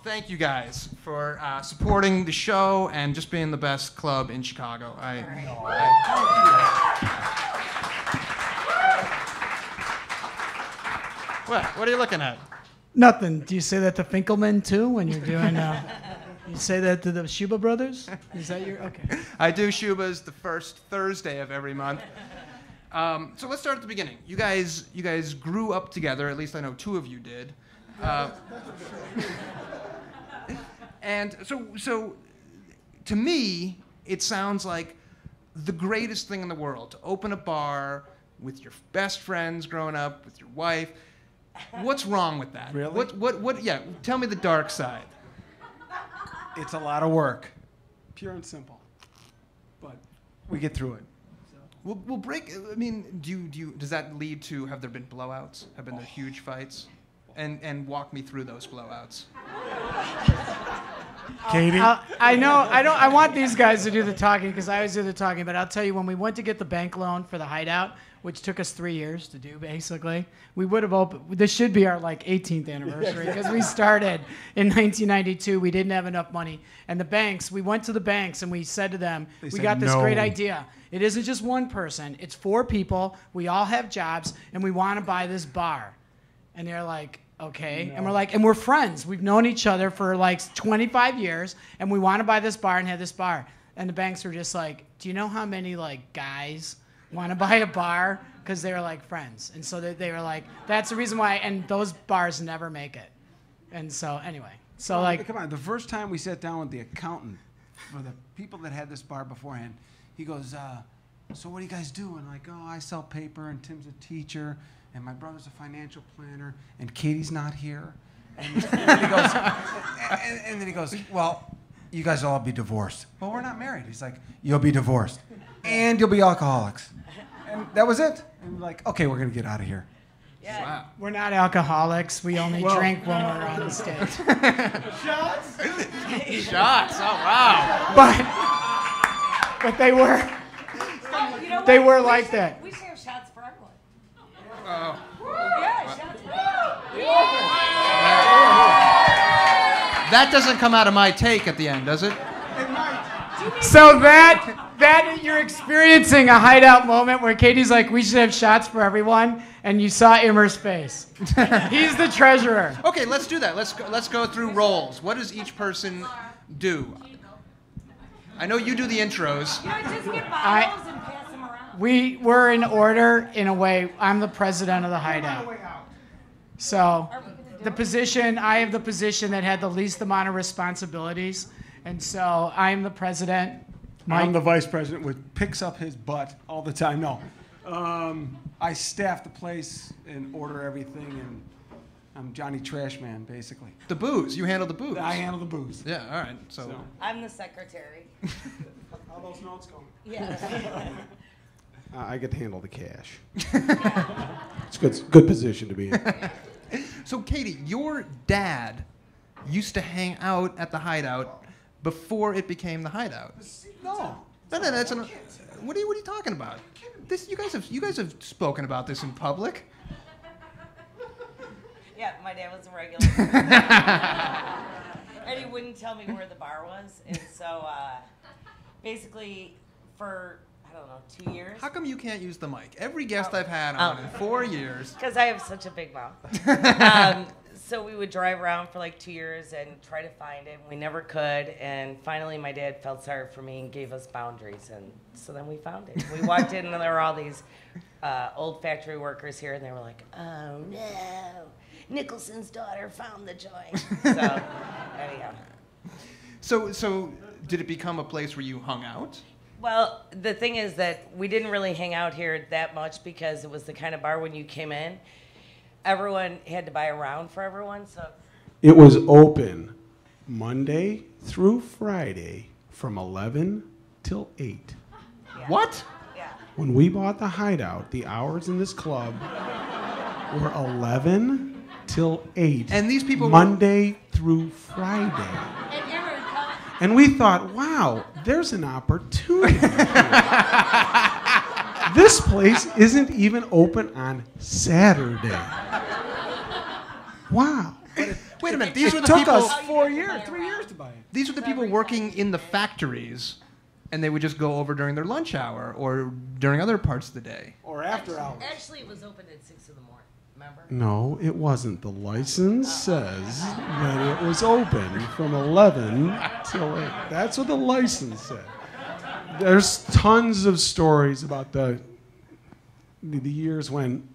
thank you guys for supporting the show and just being the best club in Chicago. What are you looking at? Nothing. Do you say that to Finkelman too when you're doing? You say that to the Shuba brothers? Is that your okay? I do Shuba's the first Thursday of every month. So let's start at the beginning. You guys grew up together. At least I know two of you did. And so to me, it sounds like the greatest thing in the world to open a bar with your best friends growing up, with your wife. What's wrong with that? Really? What? Yeah, tell me the dark side. It's a lot of work, pure and simple, but we get through it. We'll break. I mean, does that lead to? Have there been blowouts? Have been there huge fights? And walk me through those blowouts. Katie? I know. I want these guys to do the talking because I always do the talking. But I'll tell you, when we went to get the bank loan for the Hideout, which took us 3 years to do, basically, we would have opened. This should be our 18th anniversary because we started in 1992. We didn't have enough money, and the banks. We went to the banks and we said to them, "We got this great idea. It isn't just one person. It's 4 people. We all have jobs, and we want to buy this bar." And they're like, "Okay." No. And we're like, and we're friends. We've known each other for like 25 years, and we want to buy this bar and have this bar. And the banks were just like, "Do you know how many like guys want to buy a bar?" Because they were like friends. And so they were like, that's the reason why. And those bars never make it. And so anyway, so like. Come on, the first time we sat down with the accountant for the people that had this bar beforehand, he goes, "So what do you guys do?" And like, "Oh, I sell paper, and Tim's a teacher, and my brother's a financial planner, and Katie's not here." And then he goes, and then he goes, "Well, you guys will all be divorced." "Well, we're not married." He's like, "You'll be divorced, and you'll be alcoholics." And that was it. And we're like, "Okay, we're gonna get out of here." Yeah. Wow. We're not alcoholics. We only drink when we're on the stage. Shots. Shots. Oh wow. But they were. Oh, you know They what? were like that. We should have shots for everyone. Oh. Yeah, shots for everyone. That doesn't come out of my take at the end, does it? So that you're experiencing a Hideout moment where Katie's like, "We should have shots for everyone," and you saw Immer's face. He's the treasurer. Okay, let's do that. Let's go through roles. What does each person do? I know you do the intros. You know, just get bottles and pass them around. We were in order in a way. I'm the president of the Hideout. So I have the position that had the least amount of responsibilities. And so I'm the president. I'm the vice president, which picks up his butt all the time. No. I staff the place and order everything, and I'm Johnny Trashman, basically. The booze. You handle the booze. I handle the booze. Yeah, all right. So. I'm the secretary. How those notes going? Yeah. I get to handle the cash. It's a good position to be in. So, Katie, your dad used to hang out at the Hideout before it became the Hideout. No. That's what are you talking about? This you guys have spoken about this in public. Yeah, my dad was a regular. And he wouldn't tell me where the bar was. And so basically for, I don't know, 2 years. How come you can't use the mic? Every guest I've had on in 4 years. Because I have such a big mouth. So we would drive around for like 2 years and try to find it. We never could. And finally my dad felt sorry for me and gave us boundaries. And so then we found it. We walked in and there were all these old factory workers here. And they were like, "Oh, no. Nicholson's daughter found the joint." So anyhow. So did it become a place where you hung out? Well, the thing is that we didn't really hang out here that much because it was the kind of bar when you came in, everyone had to buy a round for everyone. So It was open Monday through Friday from 11 till 8. yeah. What? Yeah. When we bought the Hideout, the hours in this club were 11 till 8. And these people Monday through Friday. And we thought, wow, there's an opportunity. This place isn't even open on Saturday. Wow. Wait a minute. These were It the took people. us 3 years to buy it. These were the people working in the factories, and they would just go over during their lunch hour or during other parts of the day. Or after hours. Actually, it was open at 6 in the morning. Remember? No, it wasn't. The license says that it was open from 11 till 8. That's what the license said. There's tons of stories about the years when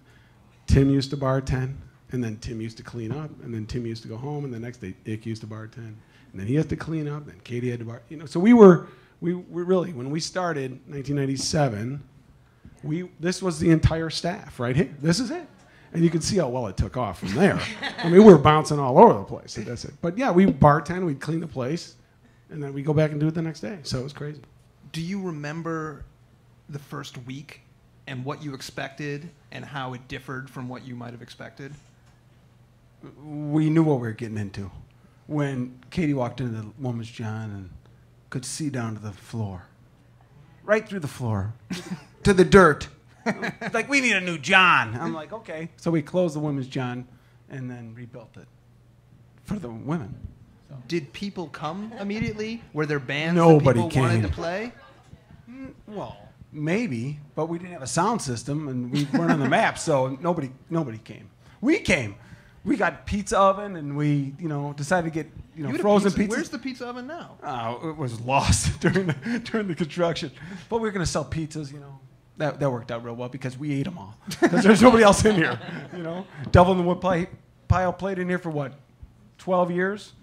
Tim used to bartend, and then Tim used to clean up, and then Tim used to go home, and the next day Ick used to bartend, and then he had to clean up, then Katie had to bar. So we really, when we started 1997, this was the entire staff right here. This is it. And you can see how well it took off from there. I mean, we were bouncing all over the place. So that's it. But yeah, we bartend, we'd clean the place, and then we'd go back and do it the next day. So it was crazy. Do you remember the first week and what you expected and how it differed from what you might have expected? We knew what we were getting into. When Katie walked into the Woman's John and could see down to the floor. Right through the floor. To the dirt. Like, we need a new John. I'm like, okay. So we closed the Women's John and then rebuilt it for the women. So. Did people come immediately? Were there bands Nobody that people wanted came. to play? Well, maybe, but we didn't have a sound system and we weren't on the map, so nobody came. We came. We got pizza oven and we, decided to get, You had a frozen pizza. Where's the pizza oven now? It was lost during the construction. But we were going to sell pizzas, That worked out real well because we ate them all. Because there's nobody else in here, Devil in the Wood Pile played in here for what, 12 years?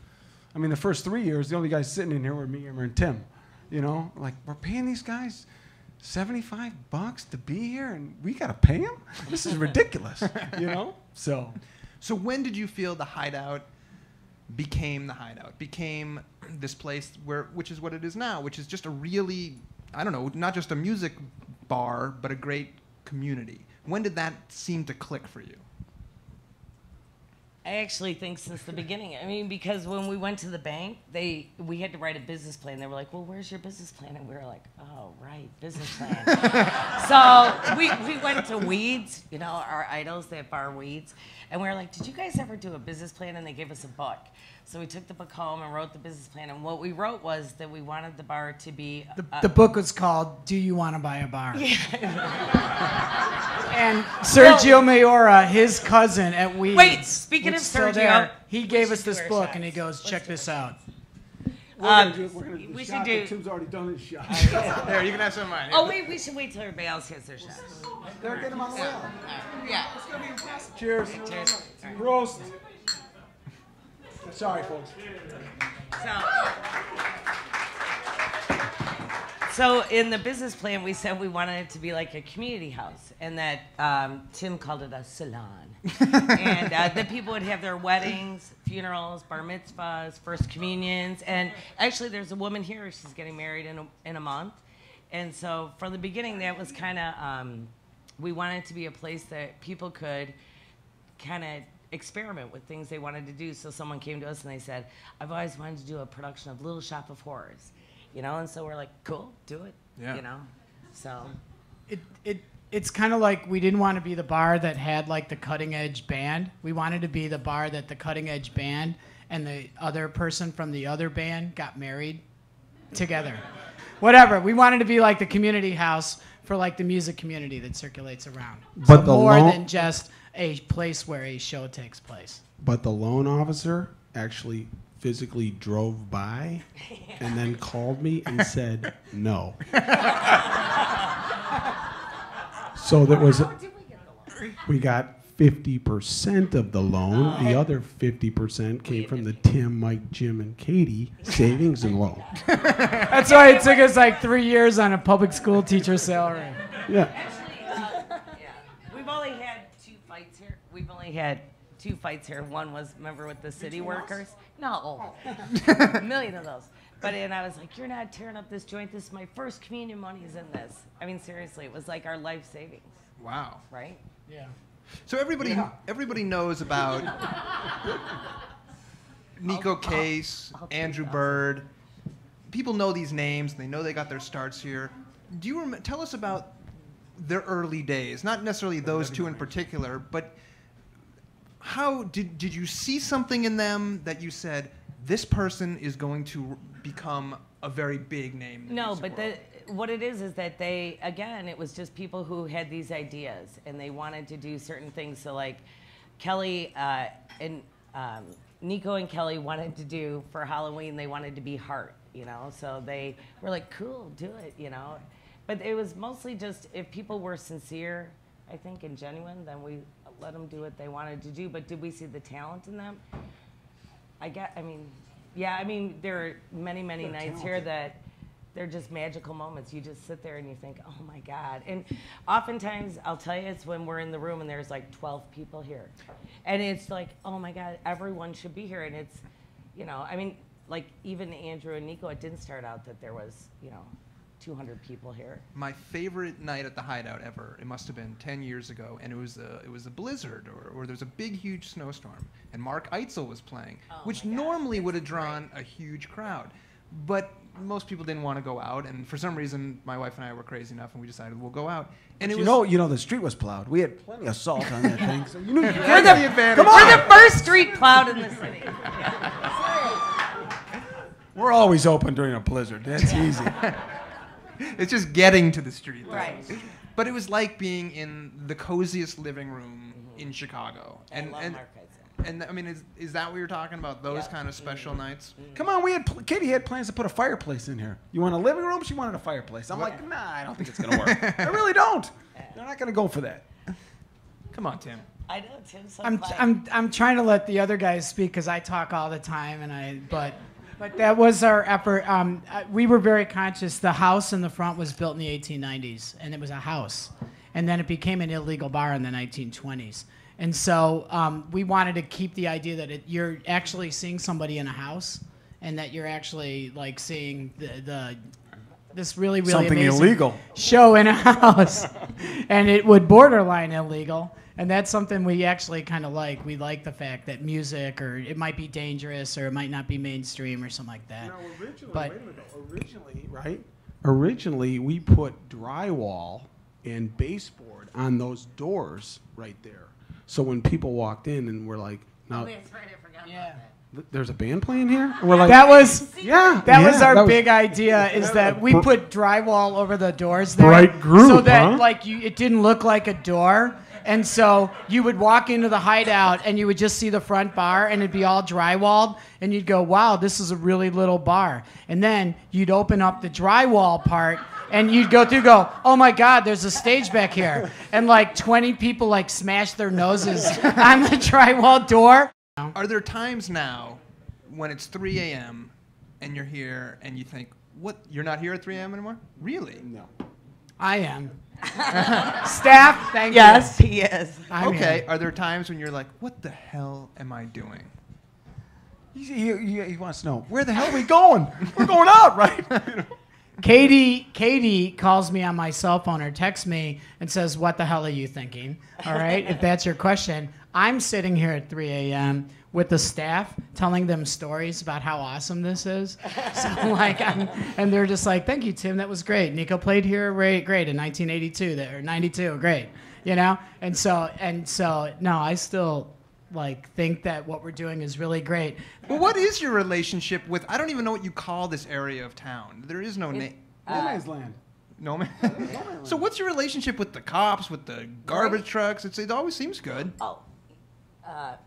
I mean, the first 3 years, the only guys sitting in here were me, Emmer, and Tim. Like, we're paying these guys $75 to be here, and we got to pay them? This is ridiculous, So when did you feel the Hideout became the Hideout, became this place which is what it is now, which is just a really, I don't know, not just a music bar, but a great community? When did that seem to click for you? I actually think since the beginning. I mean, because when we went to the bank, we had to write a business plan. They were like, well, where's your business plan? And we were like, oh, right, business plan. So we went to Weeds, our idols, that bar Weeds. And we were like, did you guys ever do a business plan? And they gave us a book. So we took the book home and wrote the business plan. And what we wrote was that we wanted the bar to be... The book was called Do You Want to Buy a Bar? And Sergio Mayora, his cousin at Weeds. Wait, speaking of still Sergio, there, he gave us do this our book shots. and he goes, check this out. we should do... Tim's already done his shot. There, you can have some of mine. Oh, wait, we should wait till everybody else gets their shots. They're getting them on the way out. Yeah. Cheers. Cheers. Roast. Sorry, folks. So in the business plan, we said we wanted it to be like a community house, and that Tim called it a salon, and that people would have their weddings, funerals, bar mitzvahs, first communions, and actually there's a woman here, she's getting married in a month, and so from the beginning that was kind of, we wanted it to be a place that people could kind of experiment with things they wanted to do. So someone came to us and they said, I've always wanted to do a production of Little Shop of Horrors, and so we're like, cool, do it, so. It's kind of like we didn't want to be the bar that had like the cutting edge band. We wanted to be the bar that the cutting edge band and the other person from the other band got married together. Whatever. We wanted to be like the community house for like the music community that circulates around. But the more lo- than just a place where a show takes place. But the loan officer actually physically drove by and then called me and said no. So there was we got 50% of the loan. The other 50% came from the Tim, Mike, Jim, and Katie savings and loan. That's why it took us like 3 years on a public school teacher salary. Yeah. We've only had two fights here. One was, remember, with the city workers? No. A million of those. But and I was like, you're not tearing up this joint. This is my first communion money's in this. I mean, seriously, it was like our life savings, Wow. right? Yeah. So everybody knows about Nico Case, Andrew Bird. People know these names. They know they got their starts here. Do you tell us about their early days? Not necessarily those two in particular, but how did you see something in them that you said, this person is going to become a very big name in the No, music but world? what it is that they, again, it was just people who had these ideas and they wanted to do certain things. So like Kelly and Nico and Kelly wanted to do for Halloween, they wanted to be Heart, so they were like, cool, do it, But it was mostly just if people were sincere, I think, and genuine, then we let them do what they wanted to do. But did we see the talent in them? There are many nights here that they're just magical moments. You just sit there and you think, oh my God. And oftentimes, I'll tell you, it's when we're in the room and there's like 12 people here. And it's like, oh my God, everyone should be here. And it's, like even Andrew and Nico, it didn't start out that there was, 200 people here. My favorite night at the Hideout ever, it must have been 10 years ago, and it was a blizzard, or there was a big, huge snowstorm, and Mark Eitzel was playing, which normally would have drawn a huge crowd. But most people didn't want to go out, and for some reason, my wife and I were crazy enough, and we decided we'll go out. And it was, the street was plowed. We had plenty of salt on that thing. So We're the first street plowed in the city. We're always open during a blizzard. That's easy. it's just getting to the street. Right. But it was like being in the coziest living room in Chicago. I love Mark Eitzel. And I mean, is that what you're talking about? Those kind of special nights? Come on, Katie had plans to put a fireplace in here. You want a living room? She wanted a fireplace. I'm like, nah, I don't think it's gonna work. I really don't. They're not gonna go for that. Come on, Tim. I know, Tim's so I'm trying to let the other guys speak because I talk all the time, but that was our effort. We were very conscious. The house in the front was built in the 1890s, and it was a house, and then it became an illegal bar in the 1920s. And so we wanted to keep the idea that you're actually seeing somebody in a house, and that you're actually like seeing this really something amazing illegal show in a house, and it would borderline illegal. And that's something we actually kind of like. We like the fact that music, or it might be dangerous, or it might not be mainstream, or something like that. No, originally we put drywall and baseboard on those doors right there. So when people walked in and were like, "Now, there's a band playing here," and we're like, that was was our big idea. Is that we put drywall over the doors there, Bright group, so that huh? like it didn't look like a door. And so you would walk into the Hideout and you would just see the front bar and it'd be all drywalled, and you'd go, wow, this is a really little bar. And then you'd open up the drywall part and you'd go, oh my God, there's a stage back here. And like 20 people like smash their noses on the drywall door. Are there times now when it's 3 a.m. and you're here and you think, what, you're not here at 3 a.m. anymore? Really? "No." I am. Staff, thank you. Yes, he is. I'm Okay. here. Are there times when you're like, what the hell am I doing? He wants to know, where the hell are we going? We're going out, right? Katie calls me on my cell phone or texts me and says, what the hell are you thinking? All right, if that's your question. I'm sitting here at 3 a.m. with the staff telling them stories about how awesome this is. So and they're just like, thank you, Tim, that was great. Nico played here, great, in 1982, or 92, great, And so, no, I still think that what we're doing is really great. Well, what is your relationship with, I don't even know what you call this area of town. There is no name. No man's land. No man. So what's your relationship with the cops, with the garbage trucks? It always seems good. Oh,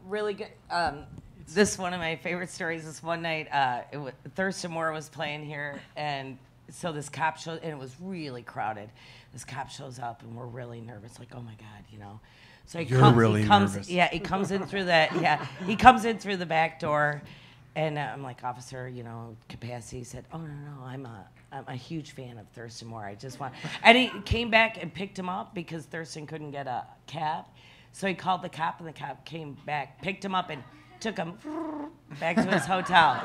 really good. This one of my favorite stories. This one night, Thurston Moore was playing here, and so this cop shows, and it was really crowded. This cop shows up, and we're really nervous, like, oh my God, So he nervous. Yeah, he comes in through he comes in through the back door, and I'm like, officer, capacity. He said, oh no, I'm a huge fan of Thurston Moore. I just want, and he came back and picked him up because Thurston couldn't get a cab. So he called the cop, and the cop came back, picked him up, and took him back to his hotel.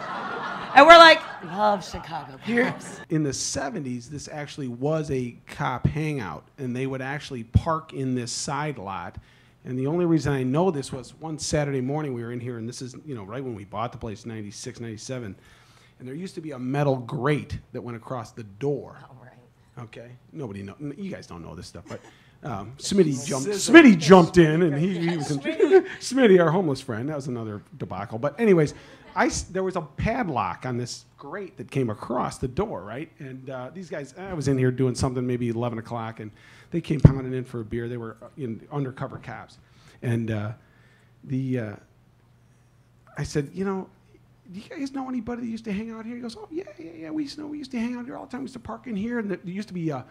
And we're like, love Chicago cops. In the 70s, this actually was a cop hangout, and they would actually park in this side lot. And the only reason I know this was one Saturday morning we were in here, and this is, right when we bought the place, 96, 97. And there used to be a metal grate that went across the door. Oh, right. Okay, nobody know. You guys don't know this stuff, but Smitty jumped in, and he was Smitty, our homeless friend. That was another debacle. But anyways, there was a padlock on this grate that came across the door, right? And these guys, I was in here doing something, maybe 11 o'clock, and they came pounding in for a beer. They were undercover cops, and I said, you know, do you guys know anybody that used to hang out here? He goes, oh yeah. We used to hang out here all the time. We used to park in here, and there used to be a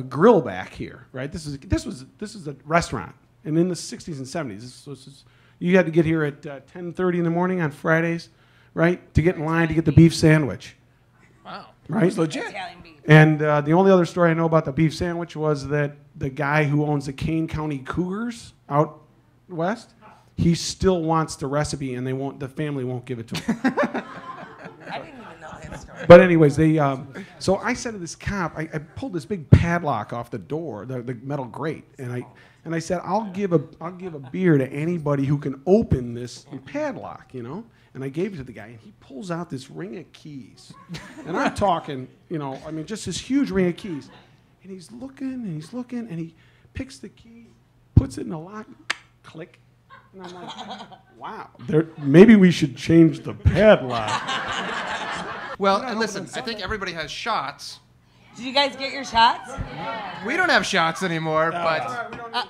grill back here, right? This is a restaurant, and in the 60s and 70s, you had to get here at 10:30 in the morning on Fridays, right, to get in line to get the beef sandwich. Wow. Right? It's legit. Italian beef. And the only other story I know about the beef sandwich was that the guy who owns the Kane County Cougars out west, he still wants the recipe, and the family won't give it to him. I didn't even know that story. But anyways, so I said to this cop, I pulled this big padlock off the door, the metal grate, and I said, I'll give a beer to anybody who can open this padlock, you know. And I gave it to the guy, and he pulls out this ring of keys, and I'm talking, you know, I mean, just this huge ring of keys, and he's looking, and he picks the key, puts it in the lock, click. And I'm like, wow, maybe we should change the padlock. Well, and listen, I think everybody has shots. Did you guys get your shots? We don't have shots anymore, but